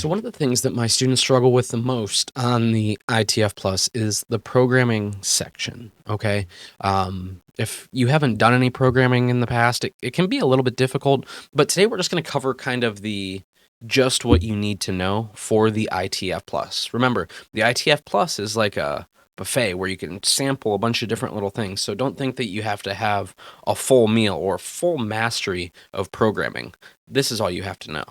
So one of the things that my students struggle with the most on the ITF Plus is the programming section. Okay. If you haven't done any programming in the past, it can be a little bit difficult, but today we're just going to cover kind of the just what you need to know for the ITF Plus. Remember, the ITF Plus is like a buffet where you can sample a bunch of different little things. So don't think that you have to have a full meal or full mastery of programming. This is all you have to know.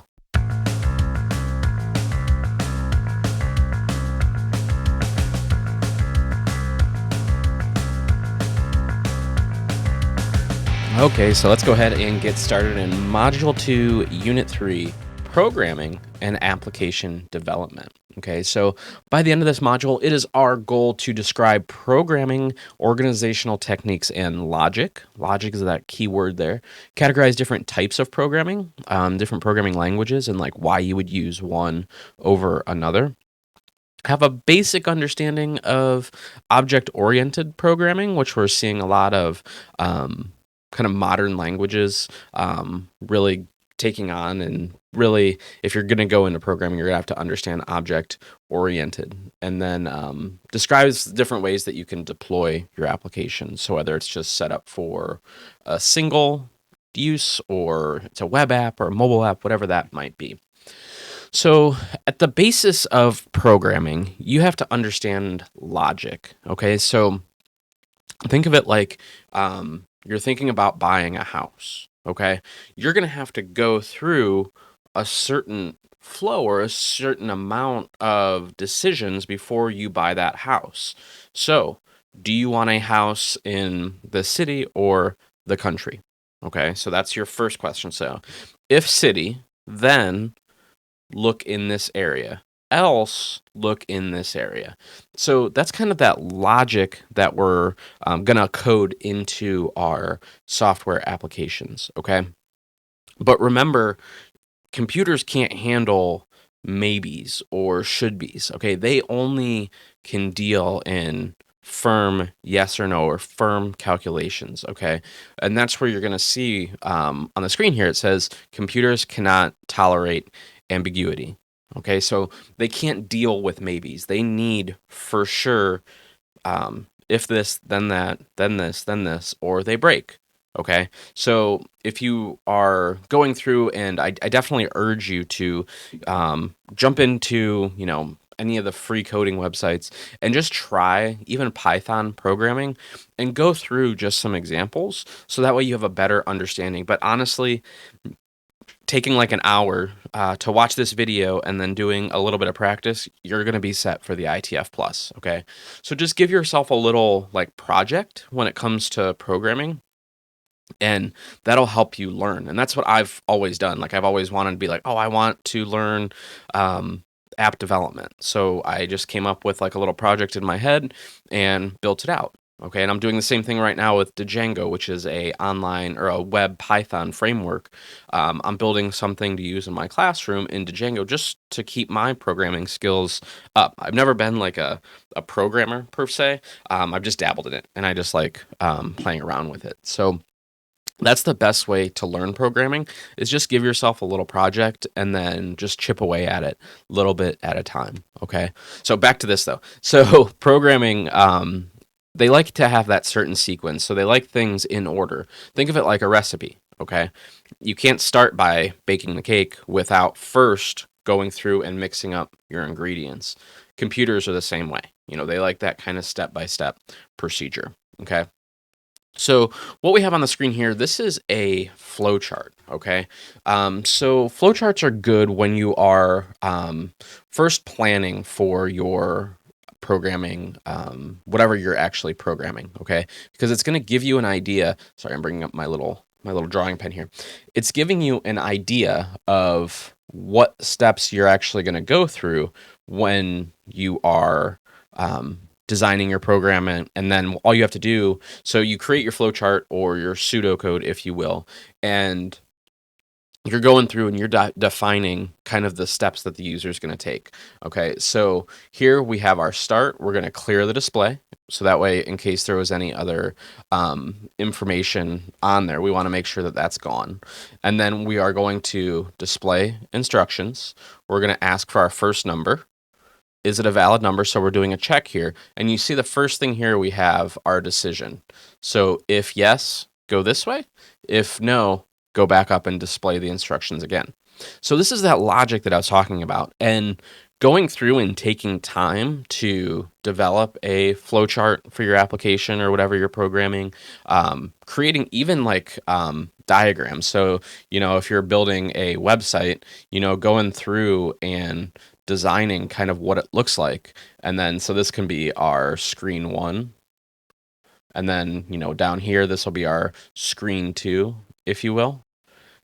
Okay, so let's go ahead and get started in Module 2, Unit 3, Programming and Application Development. Okay, so by the end of this module, it is our goal to describe programming, organizational techniques, and logic. Logic is that key word there. Categorize different types of programming, different programming languages, and like why you would use one over another. Have a basic understanding of object-oriented programming, which we're seeing a lot of kind of modern languages really taking on, and really, if you're going to go into programming, you're going to have to understand object-oriented, and then describes different ways that you can deploy your application. So whether it's just set up for a single use, or it's a web app or a mobile app, whatever that might be. So at the basis of programming, you have to understand logic. Okay, so think of it like you're thinking about buying a house. Okay, you're going to have to go through a certain flow or a certain amount of decisions before you buy that house. So do you want a house in the city or the country? Okay, so that's your first question. So if city, then look in this area, else look in this area. So that's kind of that logic that we're gonna code into our software applications, okay? But remember, computers can't handle maybes or should be's, okay? They only can deal in firm yes or no, or firm calculations, okay? And that's where you're gonna see on the screen here, it says computers cannot tolerate ambiguity. Okay, so they can't deal with maybes. They need for sure if this, then that, then this, then this, or they break. Okay, so if you are going through, and I definitely urge you to jump into, any of the free coding websites and just try even Python programming and go through just some examples, so that way you have a better understanding. But honestly, taking like an hour to watch this video and then doing a little bit of practice, you're going to be set for the ITF Plus, okay? So just give yourself a little like project when it comes to programming, and that'll help you learn. And that's what I've always done. Like I've always wanted to be like, oh, I want to learn app development. So I just came up with like a little project in my head and built it out. Okay, and I'm doing the same thing right now with Django, which is a online or a web Python framework. I'm building something to use in my classroom in Django just to keep my programming skills up. I've never been like a programmer per se. I've just dabbled in it, and I just like playing around with it. So that's the best way to learn programming, is just give yourself a little project and then just chip away at it a little bit at a time. Okay, so back to this though. So programming, they like to have that certain sequence. So they like things in order. Think of it like a recipe, okay? You can't start by baking the cake without first going through and mixing up your ingredients. Computers are the same way. They like that kind of step-by-step procedure, okay? So what we have on the screen here, this is a flowchart, okay? So flowcharts are good when you are first planning for your programming, whatever you're actually programming, okay? Because it's going to give you an idea. Sorry, I'm bringing up my little drawing pen here. It's giving you an idea of what steps you're actually going to go through when you are designing your program, and then all you have to do, so you create your flowchart or your pseudocode, if you will, and you're going through and you're defining kind of the steps that the user is going to take. Okay, so here we have our start. We're going to clear the display. So that way, in case there was any other information on there, we want to make sure that that's gone. And then we are going to display instructions. We're going to ask for our first number. Is it a valid number? So we're doing a check here. And you see the first thing here, we have our decision. So if yes, go this way. If no, go back up and display the instructions again. So this is that logic that I was talking about. And going through and taking time to develop a flowchart for your application or whatever you're programming, creating even like diagrams. So, if you're building a website, going through and designing kind of what it looks like. And then, so this can be our screen 1. And then, down here, this will be our screen 2, if you will.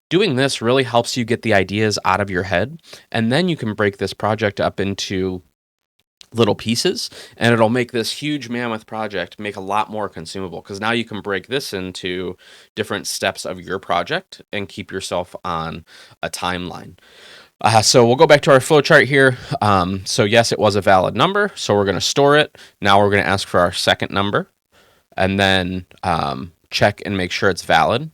Doing this really helps you get the ideas out of your head, and then you can break this project up into little pieces, and it'll make this huge mammoth project make a lot more consumable, because now you can break this into different steps of your project and keep yourself on a timeline. So we'll go back to our flowchart here. So yes, it was a valid number, so we're going to store it. Now we're going to ask for our second number, and then check and make sure it's valid.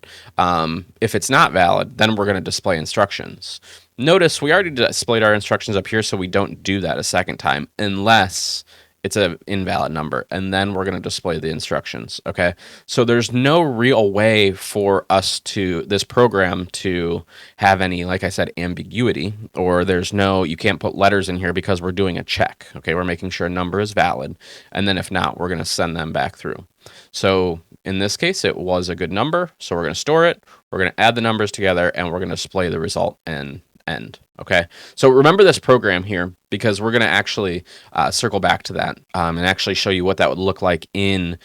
If it's not valid, then we're going to display instructions. Notice we already displayed our instructions up here, so we don't do that a second time unless it's an invalid number, and then we're going to display the instructions. Okay, so there's no real way for us this program to have any, like I said, ambiguity, or you can't put letters in here because we're doing a check. Okay, we're making sure a number is valid, and then if not, we're going to send them back through. So in this case, it was a good number, so we're going to store it, we're going to add the numbers together, and we're going to display the result and end. Okay, so remember this program here, because we're going to actually circle back to that and actually show you what that would look like in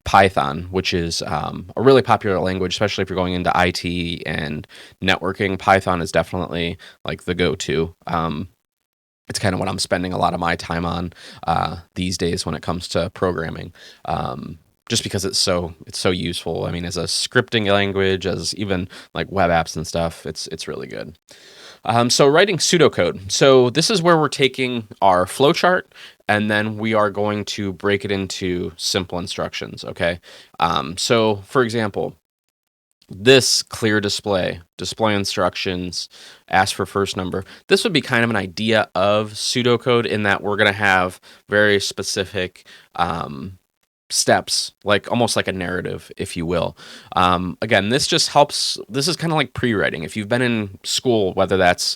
Python, which is a really popular language, especially if you're going into IT and networking. Python is definitely like the go-to. It's kind of what I'm spending a lot of my time on these days when it comes to programming. Just because it's so useful. I mean, as a scripting language, as even like web apps and stuff, it's really good. So writing pseudocode. So this is where we're taking our flowchart and then we are going to break it into simple instructions. Okay. So for example, this clear display instructions, ask for first number. This would be kind of an idea of pseudocode in that we're going to have very specific steps, like almost like a narrative, if you will. Again, this just helps. This is kind of like pre-writing. If you've been in school, whether that's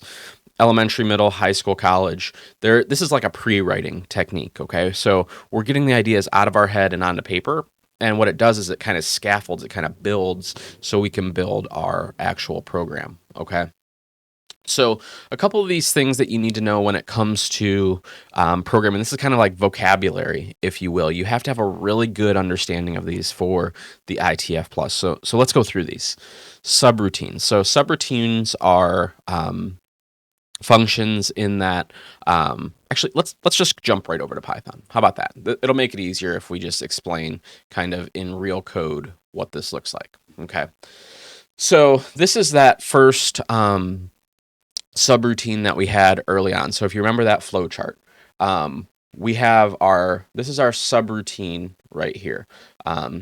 elementary, middle, high school, college, this is like a pre-writing technique. Okay, so we're getting the ideas out of our head and onto paper. And what it does is it kind of scaffolds, it kind of builds so we can build our actual program. Okay. So a couple of these things that you need to know when it comes to programming, this is kind of like vocabulary, if you will. You have to have a really good understanding of these for the ITF plus. So let's go through these. Subroutines. So subroutines are functions in that, actually, let's just jump right over to Python. How about that? It'll make it easier if we just explain kind of in real code what this looks like. Okay. So this is that first subroutine that we had early on. So if you remember that flow chart, we have this is our subroutine right here.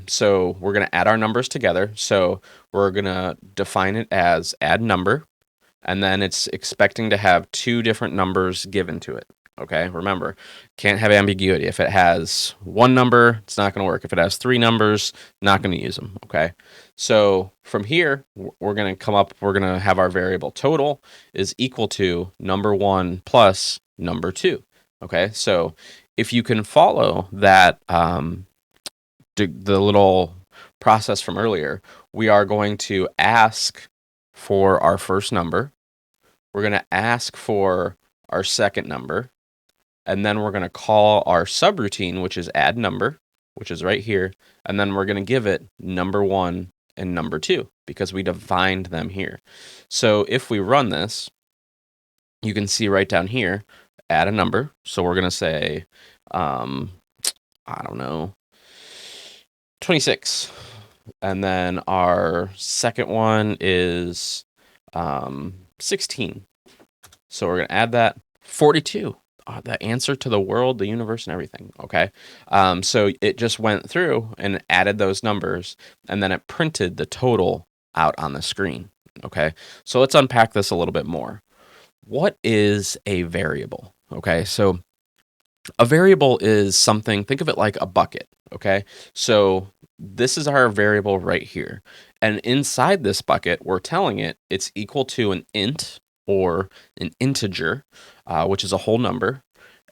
So we're going to add our numbers together. So we're going to define it as add number, and then it's expecting to have two different numbers given to it. Okay, remember, can't have ambiguity. If it has one number, it's not going to work. If it has three numbers, not going to use them. Okay, so from here, we're going to have our variable total is equal to number 1 plus number 2. Okay, so if you can follow that, the little process from earlier, we are going to ask for our first number. We're going to ask for our second number. And then we're going to call our subroutine, which is add number, which is right here. And then we're going to give it number 1 and number 2 because we defined them here. So if we run this, you can see right down here, add a number. So we're going to say, I don't know, 26. And then our second one is 16. So we're going to add that. 42. The answer to the world, the universe, and everything. Okay. So it just went through and added those numbers, and then it printed the total out on the screen. Okay. So let's unpack this a little bit more. What is a variable? Okay. So a variable is something, think of it like a bucket. Okay. So this is our variable right here. And inside this bucket, we're telling it it's equal to an int or an integer, which is a whole number.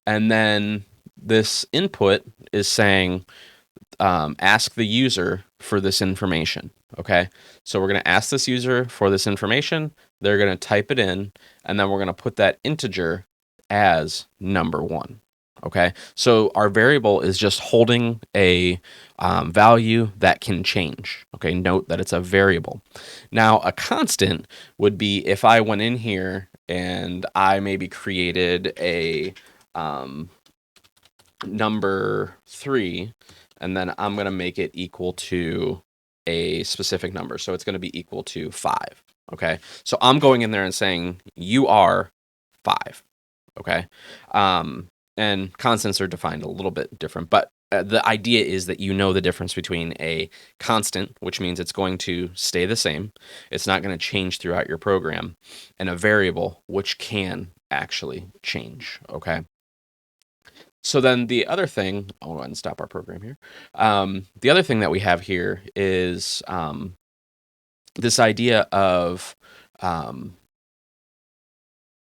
And then this input is saying, ask the user for this information. Okay. So we're going to ask this user for this information. They're going to type it in, and then we're going to put that integer as number 1. Okay, so our variable is just holding a value that can change. Okay, note that it's a variable. Now, a constant would be if I went in here and I maybe created a number 3, and then I'm going to make it equal to a specific number. So it's going to be equal to 5. Okay, so I'm going in there and saying you are 5. Okay. And constants are defined a little bit different, but the idea is that you know the difference between a constant, which means it's going to stay the same, it's not going to change throughout your program, and a variable, which can actually change. Okay. So then the other thing, I'll go ahead and stop our program here. The other thing that we have here is this idea of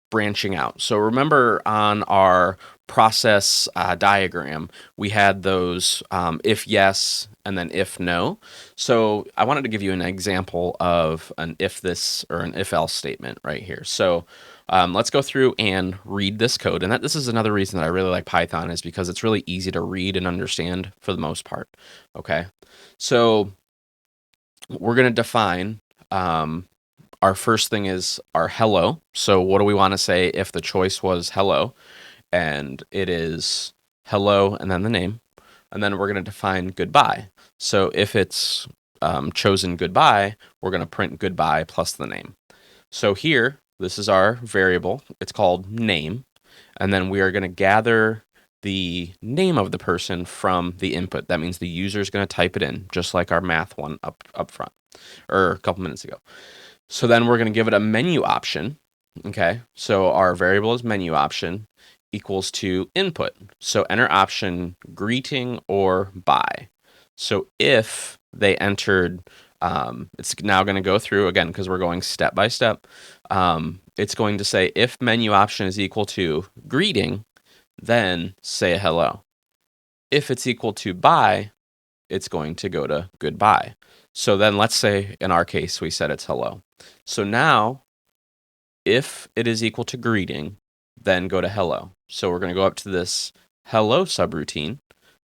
branching out. So remember on our process diagram, we had those if yes and then if no. So I wanted to give you an example of an if this or an if else statement right here. So let's go through and read this code. And this is another reason that I really like Python, is because it's really easy to read and understand for the most part. Okay, so we're going to define our first thing is our hello. So what do we want to say if the choice was hello? And it is hello and then the name. And then we're going to define goodbye. So if it's chosen goodbye, we're going to print goodbye plus the name. So here, this is our variable. It's called name. And then we are going to gather the name of the person from the input. That means the user is going to type it in, just like our math one up front, or a couple minutes ago. So then we're going to give it a menu option. Okay, so our variable is menu option equals to input. So enter option greeting or bye. So if they entered, it's now going to go through again because we're going step by step. It's going to say if menu option is equal to greeting, then say hello. If it's equal to bye, it's going to go to goodbye. So then let's say in our case we said it's hello. So now if it is equal to greeting, then go to hello. So we're going to go up to this hello subroutine,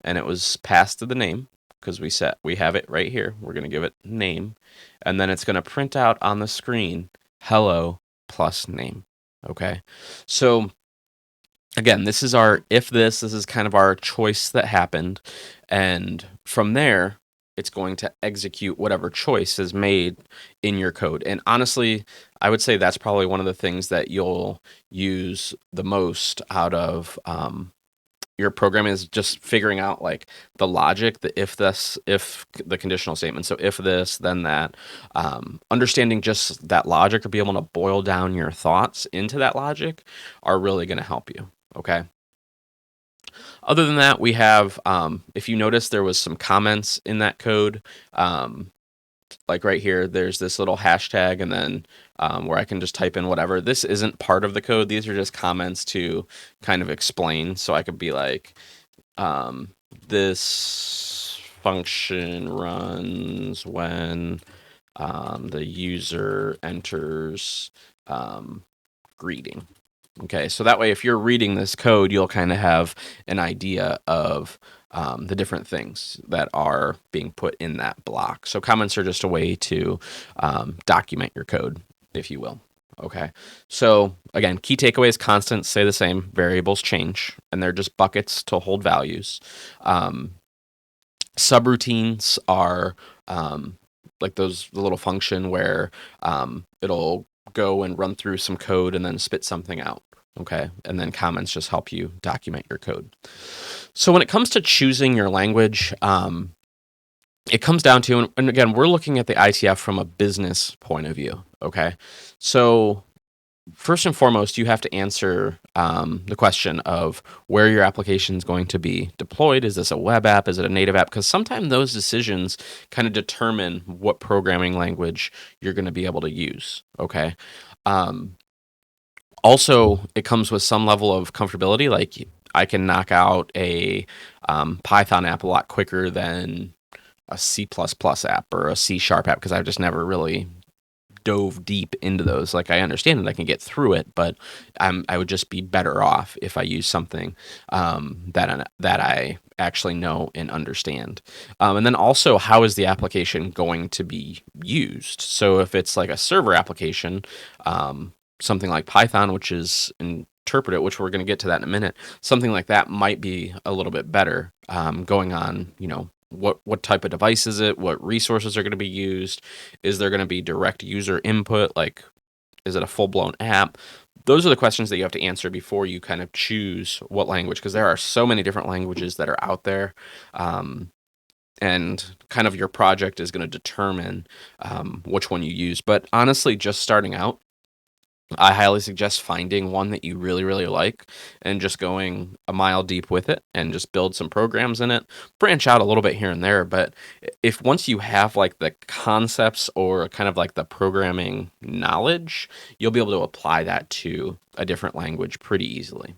and it was passed to the name because we have it right here. We're going to give it name, and then it's going to print out on the screen hello plus name. Okay, so again, this is our if this is kind of our choice that happened, and from there it's going to execute whatever choice is made in your code. And honestly, I would say that's probably one of the things that you'll use the most out of your program, is just figuring out like the logic, the if the conditional statement. So if this, then that, understanding just that logic or be able to boil down your thoughts into that logic are really going to help you. Okay. Other than that, we have, if you notice, there was some comments in that code. Like right here, there's this little hashtag, and then where I can just type in whatever. This isn't part of the code. These are just comments to kind of explain. So I could be like, this function runs when the user enters greeting. Okay, so that way if you're reading this code, you'll kind of have an idea of the different things that are being put in that block. So comments are just a way to document your code, if you will. Okay, so again, key takeaways: constants stay the same, variables change, and they're just buckets to hold values. Subroutines are like the little function where it'll go and run through some code and then spit something out. Okay, and then comments just help you document your code. So when it comes to choosing your language, it comes down to, and again, we're looking at the ITF from a business point of view. Okay, so first and foremost, you have to answer the question of where your application is going to be deployed. Is this a web app? Is it a native app? Because sometimes those decisions kind of determine what programming language you're going to be able to use. Okay. Also, it comes with some level of comfortability. Like I can knock out a Python app a lot quicker than a C++ app or a C# app because I've just never really dove deep into those. Like I understand it, I can get through it, but I would just be better off if I use something that I actually know and understand. And then also, how is the application going to be used? So if it's like a server application, something like Python, which is interpreted, which we're going to get to that in a minute, something like that might be a little bit better going on, what type of device is it? What resources are going to be used? Is there going to be direct user input? Like, is it a full-blown app? Those are the questions that you have to answer before you kind of choose what language, because there are so many different languages that are out there. And kind of your project is going to determine which one you use. But honestly, just starting out, I highly suggest finding one that you really, really like and just going a mile deep with it and just build some programs in it. Branch out a little bit here and there, but if once you have like the concepts or kind of like the programming knowledge, you'll be able to apply that to a different language pretty easily.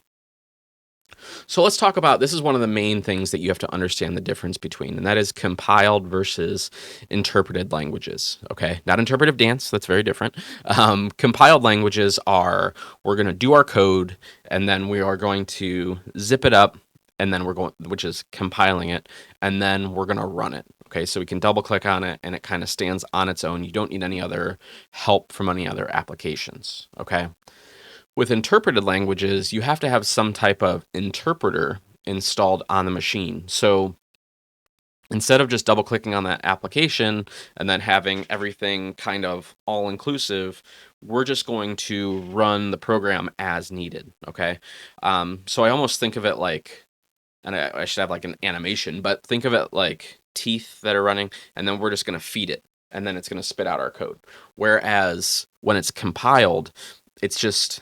So let's talk about, this is one of the main things that you have to understand the difference between, and that is compiled versus interpreted languages. Okay, not interpretive dance, that's very different. Compiled languages are, we're going to do our code, and then we are going to zip it up, and then we're going, which is compiling it, and then we're going to run it. Okay, so we can double click on it, and it kind of stands on its own. You don't need any other help from any other applications. Okay. With interpreted languages, you have to have some type of interpreter installed on the machine. So instead of just double clicking on that application and then having everything kind of all inclusive, we're just going to run the program as needed. Okay. So I almost think of it like, and I should have like an animation, but think of it like teeth that are running, and then we're just going to feed it, and then it's going to spit out our code. Whereas when it's compiled, it's just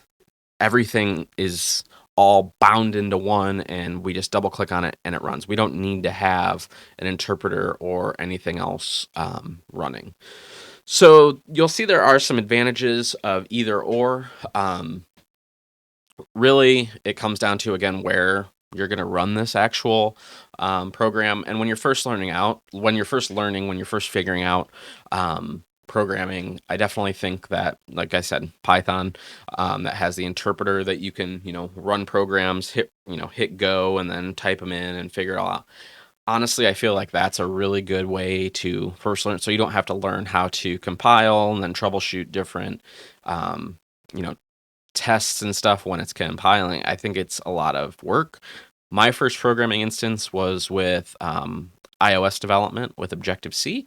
everything is all bound into one, and we just double click on it and it runs. We don't need to have an interpreter or anything else running. So you'll see there are some advantages of either or. Really, it comes down to, again, where you're going to run this actual program. And when you're first learning, when you're first figuring out programming, I definitely think that, like I said, Python that has the interpreter that you can, run programs, hit go, and then type them in and figure it all out. Honestly, I feel like that's a really good way to first learn, so you don't have to learn how to compile and then troubleshoot different, you know, tests and stuff when it's compiling. I think it's a lot of work. My first programming instance was with iOS development with Objective-C.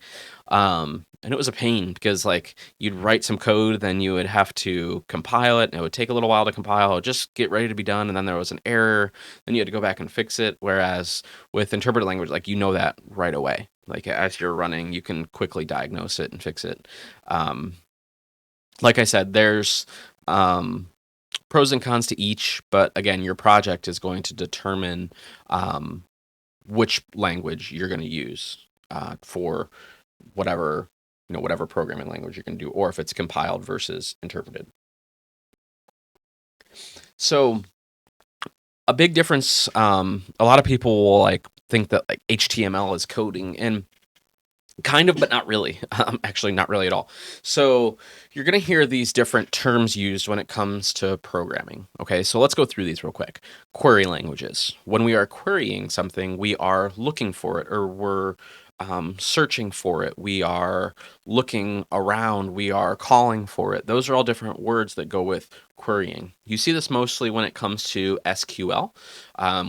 And it was a pain because like you'd write some code, then you would have to compile it, and it would take a little while to compile. It would just get ready to be done, and then there was an error, then you had to go back and fix it. Whereas with interpreted language, like that right away. Like as you're running, you can quickly diagnose it and fix it. Like I said, there's pros and cons to each, but again, your project is going to determine which language you're going to use for whatever whatever programming language you're going to do, or if it's compiled versus interpreted. So a big difference, a lot of people will like think that like HTML is coding, and kind of, but not really. Actually, not really at all. So you're going to hear these different terms used when it comes to programming. Okay, so let's go through these real quick. Query languages. When we are querying something, we are looking for it, or we're searching for it. We are looking around. We are calling for it. Those are all different words that go with querying. You see this mostly when it comes to SQL,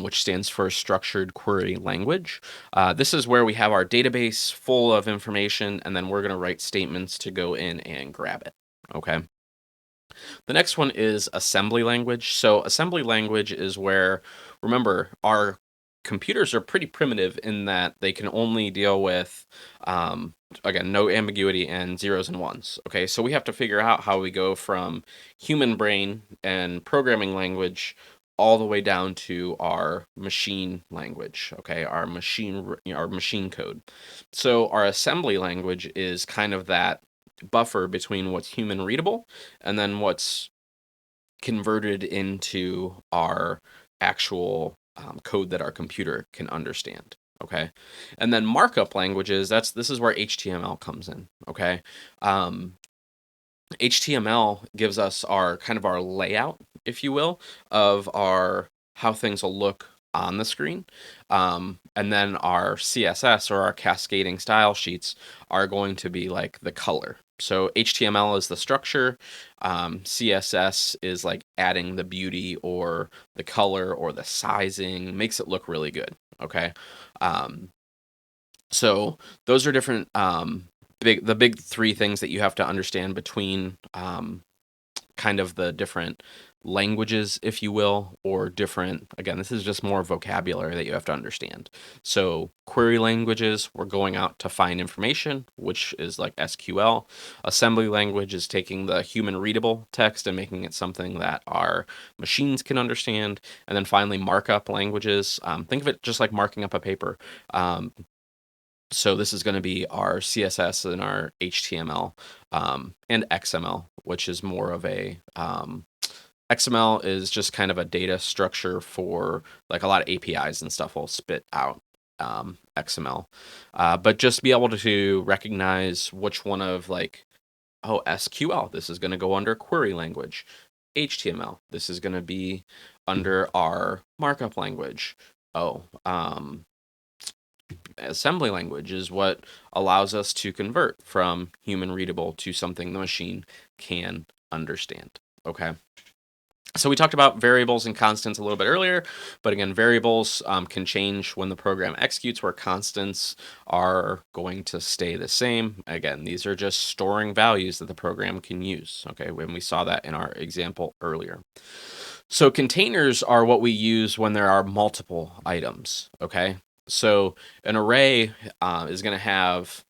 which stands for Structured Query Language. This is where we have our database full of information, and then we're going to write statements to go in and grab it. Okay. The next one is assembly language. So assembly language is where, remember, our computers are pretty primitive in that they can only deal with, again, no ambiguity and zeros and ones. Okay, so we have to figure out how we go from human brain and programming language all the way down to our machine language. Okay, our machine code. So our assembly language is kind of that buffer between what's human readable and then what's converted into our actual code that our computer can understand. Okay, and then markup languages. This is where HTML comes in. Okay, HTML gives us our kind of our layout, if you will, of our how things will look on the screen. And then our CSS or our cascading style sheets are going to be like the color. So HTML is the structure, CSS is like adding the beauty or the color or the sizing, makes it look really good. Okay. So those are different the big three things that you have to understand between kind of the different languages, if you will, or different, again, this is just more vocabulary that you have to understand. So query languages, we're going out to find information, which is like SQL. Assembly language is taking the human readable text and making it something that our machines can understand. And then finally, markup languages, think of it just like marking up a paper. So this is going to be our CSS and our HTML and XML, which is more of a XML is just kind of a data structure for like a lot of APIs and stuff will spit out XML. But just be able to recognize which one of like, oh, SQL, this is going to go under query language. HTML, this is going to be under our markup language. Oh, assembly language is what allows us to convert from human readable to something the machine can understand. Okay. So we talked about variables and constants a little bit earlier, but again, variables can change when the program executes, where constants are going to stay the same. Again, these are just storing values that the program can use. Okay, when we saw that in our example earlier. So containers are what we use when there are multiple items. Okay, so an array is going to have,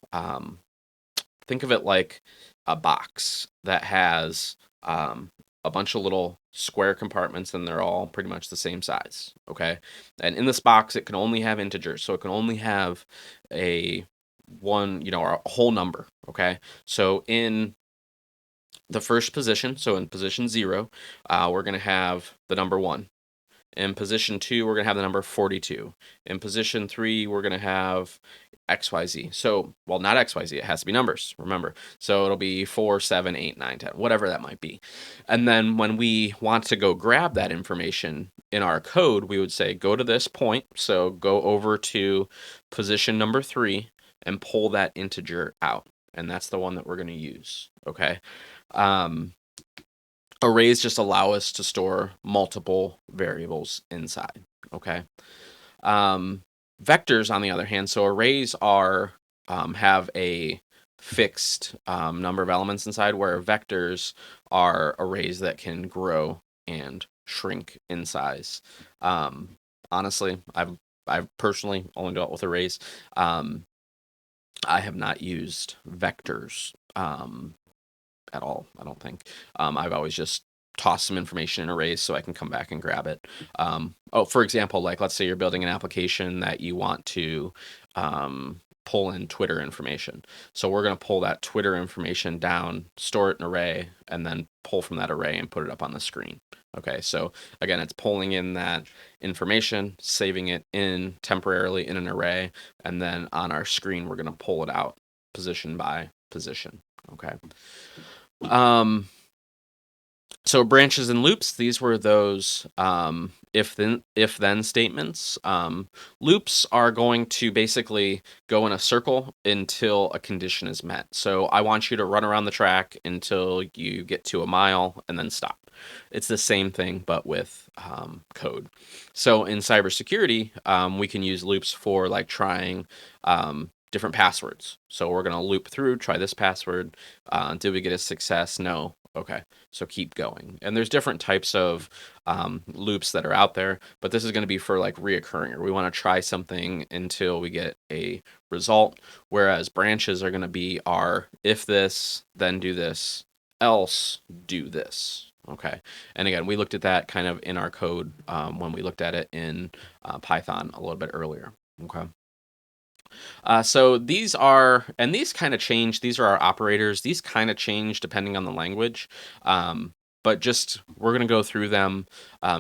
think of it like a box that has a bunch of little square compartments, and they're all pretty much the same size. Okay, and in this box, it can only have integers, so it can only have a whole number. Okay, so in the first position, so in position 0, we're going to have the number 1. In position 2, we're going to have the number 42. In position 3, we're going to have XYZ. So, well, not XYZ, it has to be numbers, remember. So it'll be 4, 7, 8, 9, 10, whatever that might be. And then when we want to go grab that information in our code, we would say go to this point. So go over to position number 3 and pull that integer out. And that's the one that we're going to use. Okay. Arrays just allow us to store multiple variables inside. Okay. Vectors, on the other hand, so arrays are have a fixed number of elements inside, where vectors are arrays that can grow and shrink in size. Honestly, I've personally only dealt with arrays. I have not used vectors at all, I don't think. I've always just tossed some information in arrays so I can come back and grab it. For example, like let's say you're building an application that you want to pull in Twitter information. So we're going to pull that Twitter information down, store it in an array, and then pull from that array and put it up on the screen. Okay, so again, it's pulling in that information, saving it in temporarily in an array, and then on our screen, we're going to pull it out position by position. Okay. So branches and loops, these were those if then statements. Loops are going to basically go in a circle until a condition is met. So I want you to run around the track until you get to a mile and then stop. It's the same thing, but with code. So in cybersecurity, we can use loops for like trying different passwords. So we're going to loop through, try this password. Did we get a success? No. Okay, so keep going. And there's different types of loops that are out there, but this is going to be for like reoccurring, or we want to try something until we get a result, whereas branches are going to be our if this, then do this, else do this. Okay, and again, we looked at that kind of in our code when we looked at it in Python a little bit earlier. Okay. So these are, and these kind of change, these are our operators. These kind of change depending on the language. But just, we're going to go through them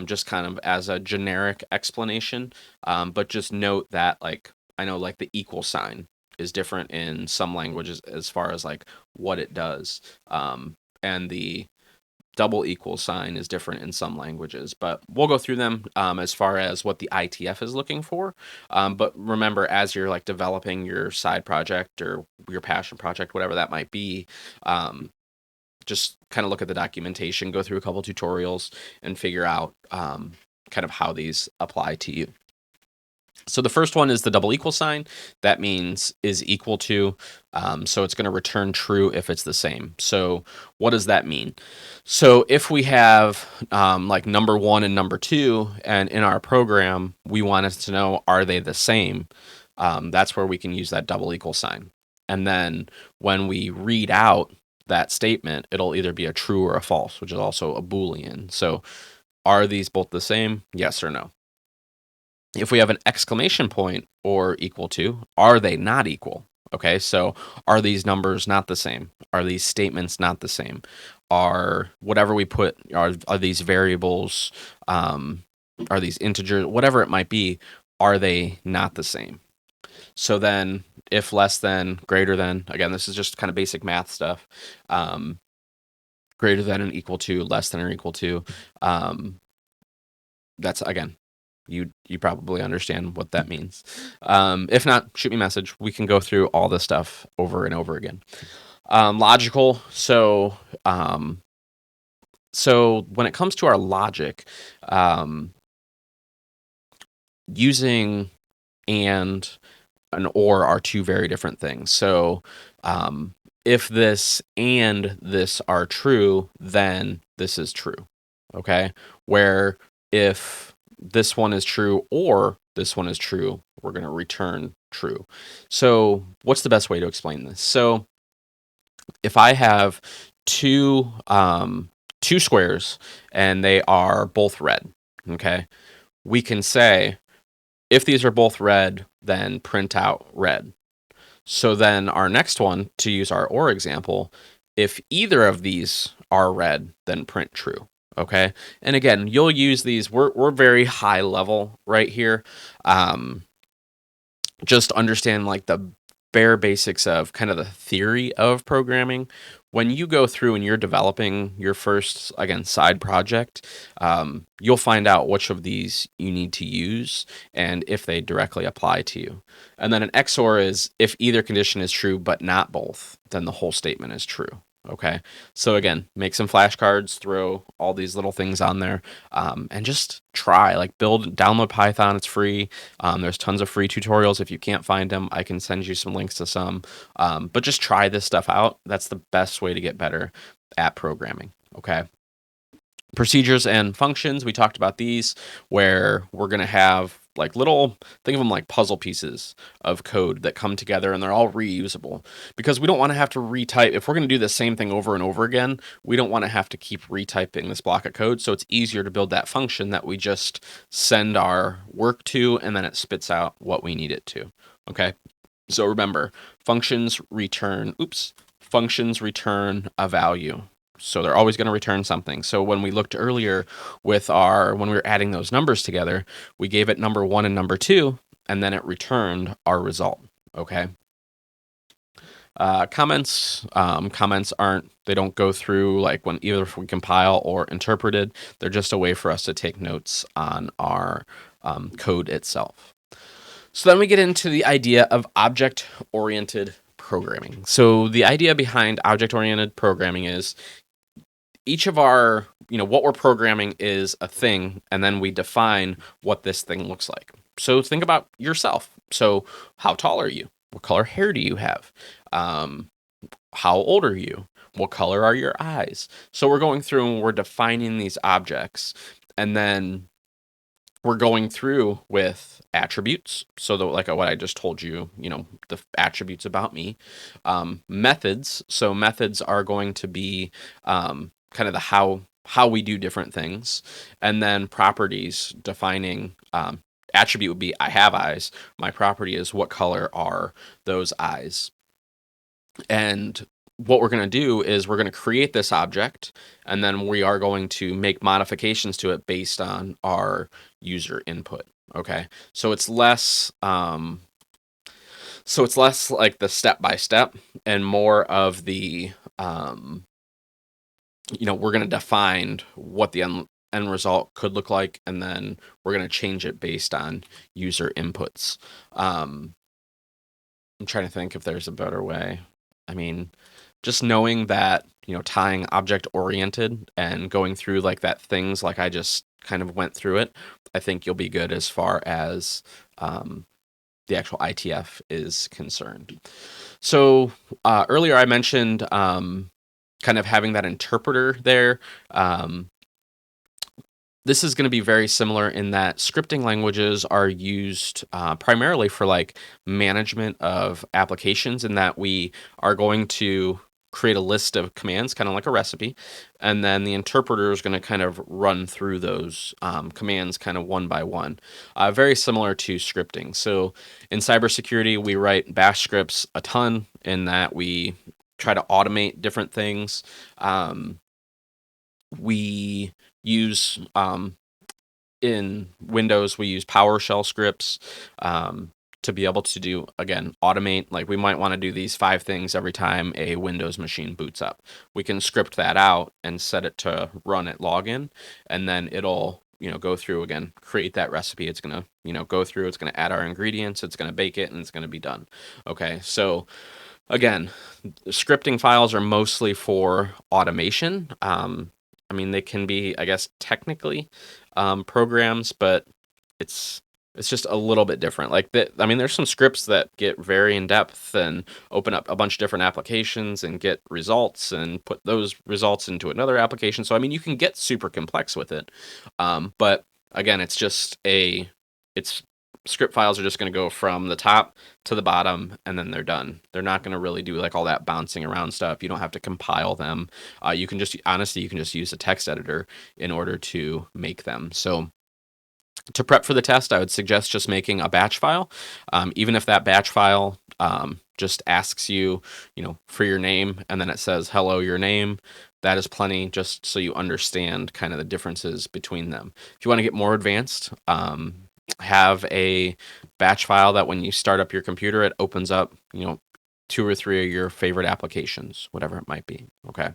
just kind of as a generic explanation. But just note that, like, I know like the equal sign is different in some languages as far as like what it does. And the double equal sign is different in some languages, but we'll go through them as far as what the ITF is looking for. But remember, as you're like developing your side project or your passion project, whatever that might be, just kind of look at the documentation, go through a couple tutorials, and figure out kind of how these apply to you. So the first one is the double equal sign. That means is equal to. So it's going to return true if it's the same. So what does that mean? So if we have like number 1 and number 2, and in our program, we want us to know, are they the same? That's where we can use that double equal sign. And then when we read out that statement, it'll either be a true or a false, which is also a Boolean. So are these both the same? Yes or no? If we have an exclamation point or equal to, are they not equal? Okay, so are these numbers not the same? Are these statements not the same? Are whatever we put, are these variables, are these integers, whatever it might be, are they not the same? So then if less than, greater than, again, this is just kind of basic math stuff, greater than and equal to, less than or equal to, that's, again, you probably understand what that means. If not, shoot me a message. We can go through all this stuff over and over again. Logical. So when it comes to our logic, using and an or are two very different things. So if this and this are true, then this is true. Okay? Where if this one is true or this one is true, we're going to return true. So what's the best way to explain this? So if I have two squares and they are both red, okay, we can say if these are both red, then print out red. So then our next one, to use our or example, if either of these are red, then print true. Okay, and again, you'll use these. We're very high level right here. Just understand like the bare basics of kind of the theory of programming. When you go through and you're developing your first, again, side project, you'll find out which of these you need to use and if they directly apply to you. And then an XOR is if either condition is true but not both, then the whole statement is true. Okay, so again, make some flashcards, throw all these little things on there, and just try. Like download Python, it's free. There's tons of free tutorials. If you can't find them, I can send you some links to some. But just try this stuff out. That's the best way to get better at programming. Okay. Procedures and functions, we talked about these, where we're going to have like think of them like puzzle pieces of code that come together and they're all reusable, because we don't want to have to retype. If we're going to do the same thing over and over again, we don't want to have to keep retyping this block of code. So it's easier to build that function that we just send our work to, and then it spits out what we need it to. Okay. So remember, functions return a value. So they're always going to return something. So when we looked earlier with when we were adding those numbers together, we gave it number 1 and number 2, and then it returned our result. Okay. Comments they don't go through like when either if we compile or interpreted. They're just a way for us to take notes on our code itself. So then we get into the idea of object-oriented programming. So the idea behind object-oriented programming is each of our, what we're programming is a thing, and then we define what this thing looks like. So think about yourself. So how tall are you? What color hair do you have? how old are you? What color are your eyes? So we're going through and we're defining these objects, and then we're going through with attributes. So like what I just told you, the attributes about me. Methods. So methods are going to be kind of the how we do different things, and then properties defining. Attribute would be I have eyes. My property is what color are those eyes. And what we're going to do is we're going to create this object, and then we are going to make modifications to it based on our user input. Okay, so it's less like the step by step and more of the we're going to define what the end result could look like, and then we're going to change it based on user inputs. I'm trying to think if there's a better way. I mean, just knowing that, tying object oriented and going through like that things like I just kind of went through it, I think you'll be good as far as the actual ITF is concerned. So earlier I mentioned kind of having that interpreter there. This is going to be very similar in that scripting languages are used primarily for like management of applications, in that we are going to create a list of commands, kind of like a recipe, and then the interpreter is going to kind of run through those commands kind of one by one. Very similar to scripting. So in cybersecurity, we write bash scripts a ton, in that we try to automate different things. We use in Windows, we use PowerShell scripts to be able to do, again, automate. Like we might want to do these 5 things every time a Windows machine boots up. We can script that out and set it to run at login, and then it'll go through again, create that recipe. It's gonna go through. It's gonna add our ingredients. It's gonna bake it, and it's gonna be done. Okay, so again, scripting files are mostly for automation. I mean, they can be, I guess, technically programs, but it's just a little bit different. Like I mean, there's some scripts that get very in depth and open up a bunch of different applications and get results and put those results into another application. So I mean, you can get super complex with it, but again, it's script files are just going to go from the top to the bottom, and then they're done. They're not going to really do like all that bouncing around stuff. You don't have to compile them. You can just use a text editor in order to make them. So to prep for the test, I would suggest just making a batch file. Even if that batch file just asks you, for your name, and then it says, hello, your name, that is plenty, just so you understand kind of the differences between them. If you want to get more advanced, have a batch file that when you start up your computer, it opens up, 2 or 3 of your favorite applications, whatever it might be. Okay.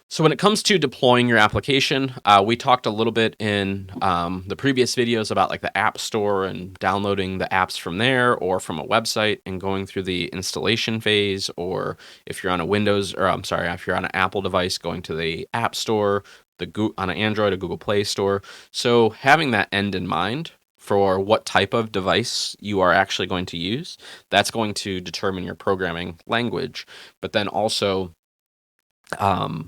So when it comes to deploying your application, we talked a little bit in the previous videos about like the App Store and downloading the apps from there or from a website and going through the installation phase, or if you're on a if you're on an Apple device, going to the App Store, on an Android, a Google Play Store. So having that end in mind for what type of device you are actually going to use, that's going to determine your programming language. But then also, a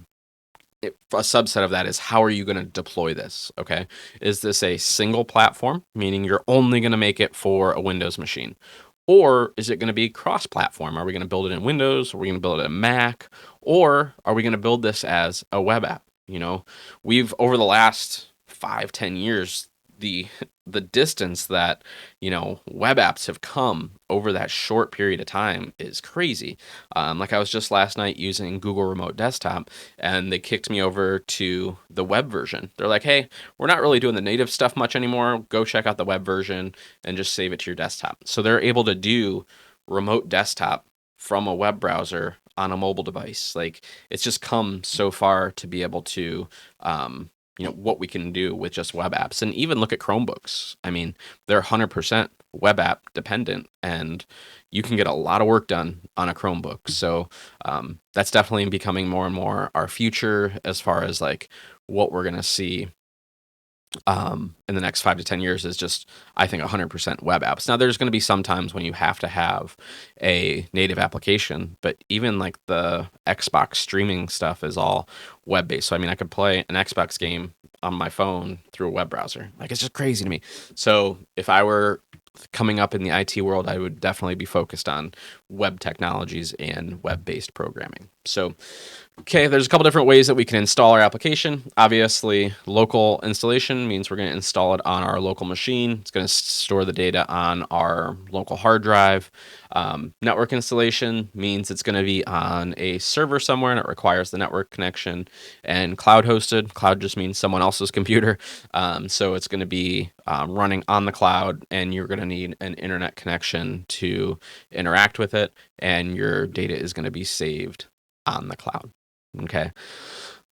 subset of that is, how are you going to deploy this? Okay, is this a single platform, meaning you're only going to make it for a Windows machine? Or is it going to be cross-platform? Are we going to build it in Windows? Are we going to build it in Mac? Or are we going to build this as a web app? We've, over the last 5-10 years, the distance that web apps have come over that short period of time is crazy. Like I was just last night using Google Remote Desktop, and they kicked me over to the web version. They're like, hey, we're not really doing the native stuff much anymore. Go check out the web version and just save it to your desktop. So they're able to do remote desktop from a web browser on a mobile device. Like, it's just come so far to be able to what we can do with just web apps. And even look at Chromebooks. I mean, they're 100% web app dependent, and you can get a lot of work done on a Chromebook. So that's definitely becoming more and more our future as far as like what we're going to see in the next 5 to 10 years is just, I think, 100% web apps. Now, there's going to be some times when you have to have a native application, but even like the Xbox streaming stuff is all web-based. So, I mean, I could play an Xbox game on my phone through a web browser. Like, it's just crazy to me. So, if I were coming up in the IT world, I would definitely be focused on web technologies and web-based programming. So, okay, there's a couple different ways that we can install our application. Obviously, local installation means we're going to install it on our local machine. It's going to store the data on our local hard drive. Network installation means it's going to be on a server somewhere and it requires the network connection. And cloud hosted, cloud just means someone else's computer. So it's going to be running on the cloud, and you're going to need an internet connection to interact with it, and your data is going to be saved on the cloud. Okay,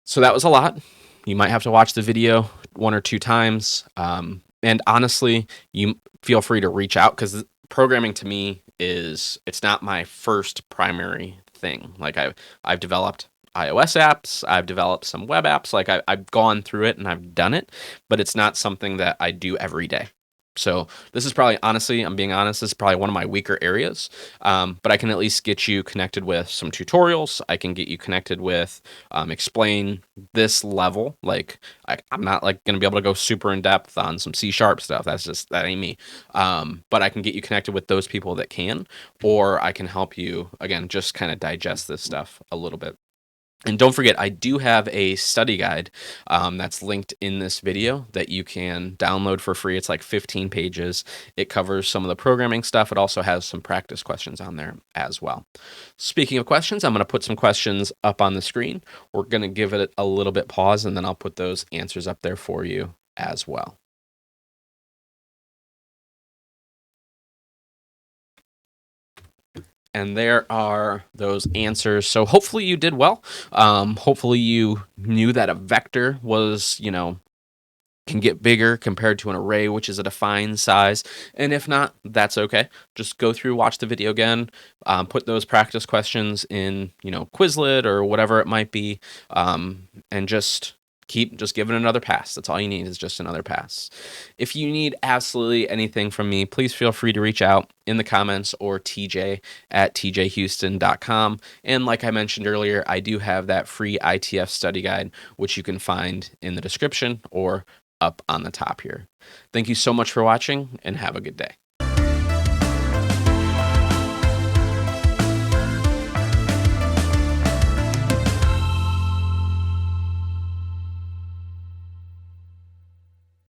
so that was a lot. You might have to watch the video 1 or 2 times. And honestly, you feel free to reach out, because programming to me it's not my first primary thing. Like I've developed iOS apps, I've developed some web apps, like I've gone through it and I've done it, but it's not something that I do every day. So this is probably, honestly, I'm being honest, this is probably one of my weaker areas, but I can at least get you connected with some tutorials. I can get you connected with, explain this level. Like I'm not like going to be able to go super in depth on some C# stuff. That ain't me. But I can get you connected with those people that can, or I can help you, again, just kind of digest this stuff a little bit. And don't forget, I do have a study guide that's linked in this video that you can download for free. It's like 15 pages. It covers some of the programming stuff. It also has some practice questions on there as well. Speaking of questions, I'm going to put some questions up on the screen. We're going to give it a little bit pause, and then I'll put those answers up there for you as well. And there are those answers. So hopefully you did well. Hopefully you knew that a vector was, can get bigger compared to an array, which is a defined size. And if not, that's okay. Just go through, watch the video again, put those practice questions in, Quizlet or whatever it might be, and just give it another pass. That's all you need, is just another pass. If you need absolutely anything from me, please feel free to reach out in the comments, or tj@tjhouston.com. And like I mentioned earlier, I do have that free ITF study guide, which you can find in the description or up on the top here. Thank you so much for watching, and have a good day.